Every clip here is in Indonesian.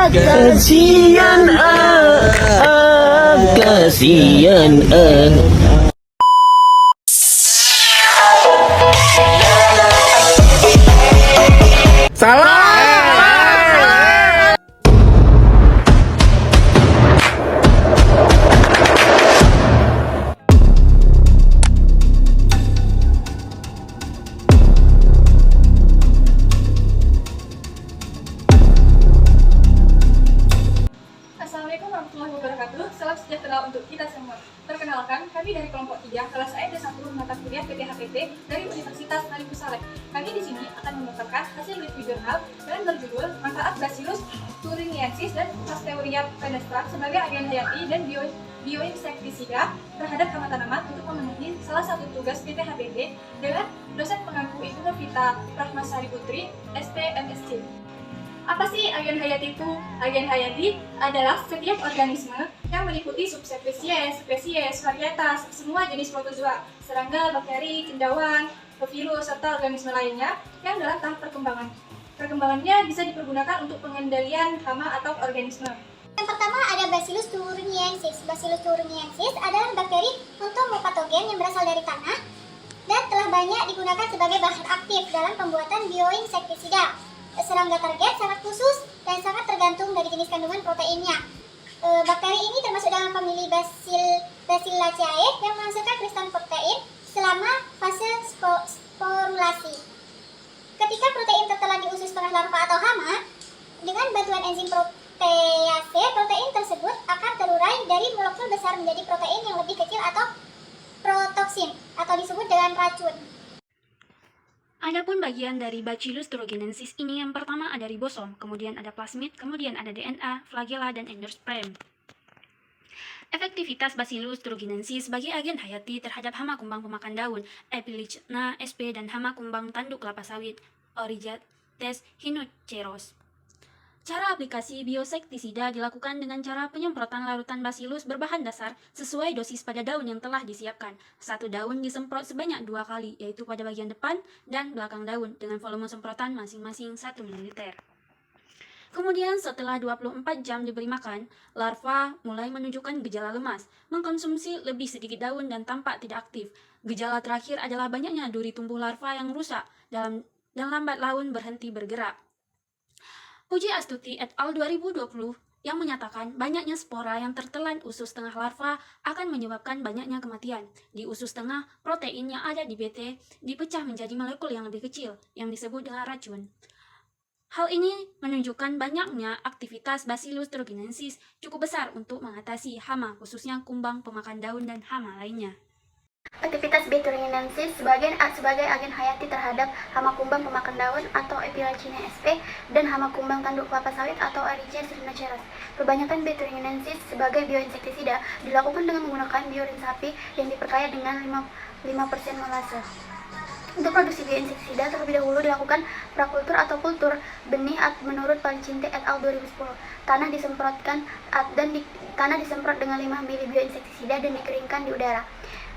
Kasian kasian Assalamualaikum warahmatullahi wabarakatuh. Salam sejahtera untuk kita semua. Perkenalkan, kami dari kelompok 3 kelas AED 1 mata kuliah PTHPT dari Universitas Maliku Saleh. Kami di sini akan memaparkan hasil review jurnal dengan berjudul Manfaat Bacillus thuringiensis dan Pasteuria penetrans sebagai agen hayati dan bioinsektisida terhadap hama tanaman untuk memenuhi salah satu tugas PTHPT dengan dosen pengampu Ibu Novita Rahmasari Putri, SPMSC. Apa sih agen hayati itu? Agen hayati adalah setiap organisme yang meliputi subspesies, spesies, varietas, semua jenis protozoa, serangga, bakteri, cendawan, virus, serta organisme lainnya yang dalam tahap perkembangan. Perkembangannya bisa dipergunakan untuk pengendalian hama atau organisme. Yang pertama ada Bacillus thuringiensis. Bacillus thuringiensis adalah bakteri entomopatogen yang berasal dari tanah dan telah banyak digunakan sebagai bahan aktif dalam pembuatan bioinsektisida. Serangga target sangat khusus dan sangat tergantung dari jenis kandungan proteinnya. Bakteri ini termasuk dalam famili Bacilliaceae yang menghasilkan kristal protein selama fase sporulasi. Ketika protein tertelan di usus tengah larva atau hama, dengan bantuan enzim protease, protein tersebut akan terurai dari molekul besar menjadi protein yang lebih kecil atau protoksin atau disebut dengan racun. Adapun bagian dari Bacillus thuringiensis ini yang pertama ada ribosom, kemudian ada plasmid, kemudian ada DNA, flagella, dan endosperm. Efektivitas Bacillus thuringiensis sebagai agen hayati terhadap hama kumbang pemakan daun, Epilicna sp, dan hama kumbang tanduk kelapa sawit, Origetes hinoceros. Cara aplikasi bioinsektisida dilakukan dengan cara penyemprotan larutan Bacillus berbahan dasar sesuai dosis pada daun yang telah disiapkan. Satu daun disemprot sebanyak 2 kali, yaitu pada bagian depan dan belakang daun, dengan volume semprotan masing-masing 1 ml. Kemudian setelah 24 jam diberi makan, larva mulai menunjukkan gejala lemas, mengkonsumsi lebih sedikit daun dan tampak tidak aktif. Gejala terakhir adalah banyaknya duri tumbuh larva yang rusak dan lambat laun berhenti bergerak. Puji Astuti et al. 2020 yang menyatakan banyaknya spora yang tertelan usus tengah larva akan menyebabkan banyaknya kematian. Di usus tengah, protein yang ada di BT dipecah menjadi molekul yang lebih kecil, yang disebut dengan racun. Hal ini menunjukkan banyaknya aktivitas Bacillus thuringiensis cukup besar untuk mengatasi hama, khususnya kumbang pemakan daun dan hama lainnya. Aktivitas B. thuringiensis sebagai agen hayati terhadap hama kumbang pemakan daun atau Epilicna sp dan hama kumbang tanduk kelapa sawit atau Origetes hinoceros. Kebanyakan B. thuringiensis sebagai bioinsektisida dilakukan dengan menggunakan biorin sapi yang diperkaya dengan 5% molase. Untuk produksi bioinsektisida terlebih dahulu dilakukan prakultur atau kultur benih menurut Pancinte et al. 2010. Tanah disemprot dengan 5 ml bioinsektisida dan dikeringkan di udara.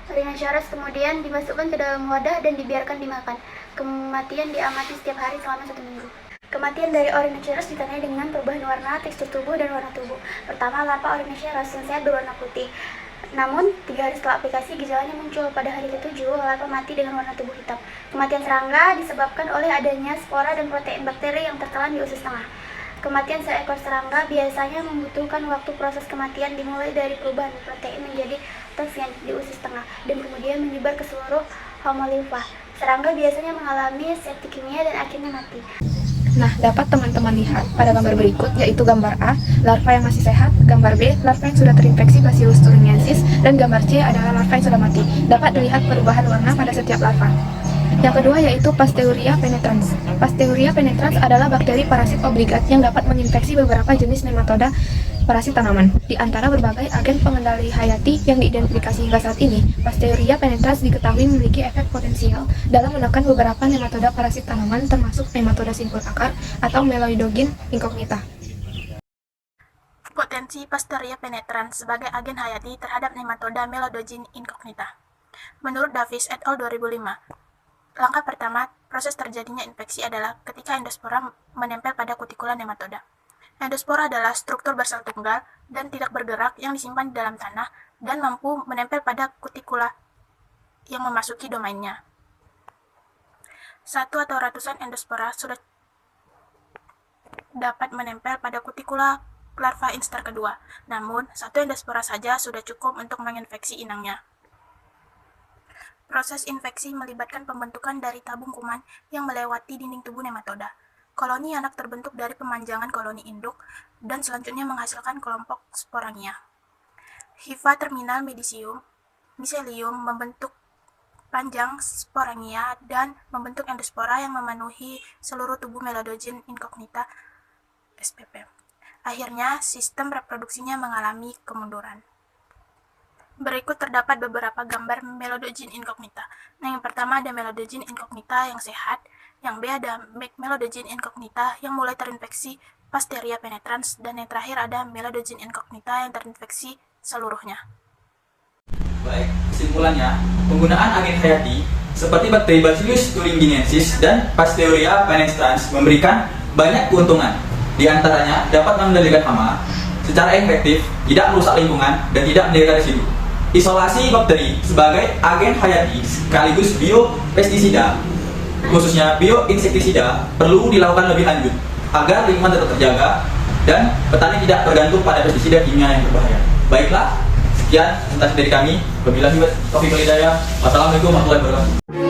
Rhinoceros kemudian dimasukkan ke dalam wadah dan dibiarkan dimakan. Kematian diamati setiap hari selama 1 minggu. Kematian dari Rhinoceros ditandai dengan perubahan warna, tekstur tubuh, dan warna tubuh. Pertama, larva Rhinoceros yang sehat berwarna putih. Namun, 3 hari setelah aplikasi, gejalanya muncul. Pada hari ke-7, larva mati dengan warna tubuh hitam. Kematian serangga disebabkan oleh adanya spora dan protein bakteri yang tertelan di usus tengah. Kematian seekor serangga biasanya membutuhkan waktu. Proses kematian dimulai dari perubahan protein menjadi toxin di usus tengah dan kemudian menyebar ke seluruh homolimfa. Serangga biasanya mengalami septikemia dan akhirnya mati. Nah, dapat teman-teman lihat pada gambar berikut, yaitu gambar A, larva yang masih sehat, gambar B, larva yang sudah terinfeksi Bacillus thuringiensis, dan gambar C adalah larva yang sudah mati. Dapat dilihat perubahan warna pada setiap larva. Yang kedua yaitu Pasteuria penetrans. Pasteuria penetrans adalah bakteri parasit obligat yang dapat menginfeksi beberapa jenis nematoda parasit tanaman. Di antara berbagai agen pengendali hayati yang diidentifikasi hingga saat ini, Pasteuria penetrans diketahui memiliki efek potensial dalam menekan beberapa nematoda parasit tanaman termasuk nematoda simpul akar atau Meloidogyne incognita. Potensi Pasteuria penetrans sebagai agen hayati terhadap nematoda Meloidogyne incognita. Menurut Davis et al. 2005, langkah pertama proses terjadinya infeksi adalah ketika endospora menempel pada kutikula nematoda. Endospora adalah struktur bersel tunggal dan tidak bergerak yang disimpan di dalam tanah dan mampu menempel pada kutikula yang memasuki domainnya. Satu atau ratusan endospora sudah dapat menempel pada kutikula larva instar kedua, namun satu endospora saja sudah cukup untuk menginfeksi inangnya. Proses infeksi melibatkan pembentukan dari tabung kuman yang melewati dinding tubuh nematoda. Koloni anak terbentuk dari pemanjangan koloni induk dan selanjutnya menghasilkan kelompok sporangia. Hifa terminal mycelium membentuk panjang sporangia dan membentuk endospora yang memenuhi seluruh tubuh Melodogen incognita SPP. Akhirnya, sistem reproduksinya mengalami kemunduran. Berikut terdapat beberapa gambar Melodogen incognita. Nah, yang pertama ada Melodogen incognita yang sehat, yang B ada Melodogen incognita yang mulai terinfeksi Pasteria penetrans, dan yang terakhir ada Melodogen incognita yang terinfeksi seluruhnya. Baik, kesimpulannya, penggunaan agen hayati seperti bakteri Bacillus thuringiensis dan Pasteria penetrans memberikan banyak keuntungan. Di antaranya dapat mengendalikan hama secara efektif, tidak merusak lingkungan, dan tidak menjadikan residu. Isolasi bakteri sebagai agen hayati sekaligus biopestisida, khususnya bioinsektisida, perlu dilakukan lebih lanjut agar lingkungan tetap terjaga dan petani tidak tergantung pada pestisida kimia yang berbahaya. Baiklah, sekian presentasi dari kami. Wabillahi taufiq wal hidayah. Wassalamualaikum warahmatullahi wabarakatuh.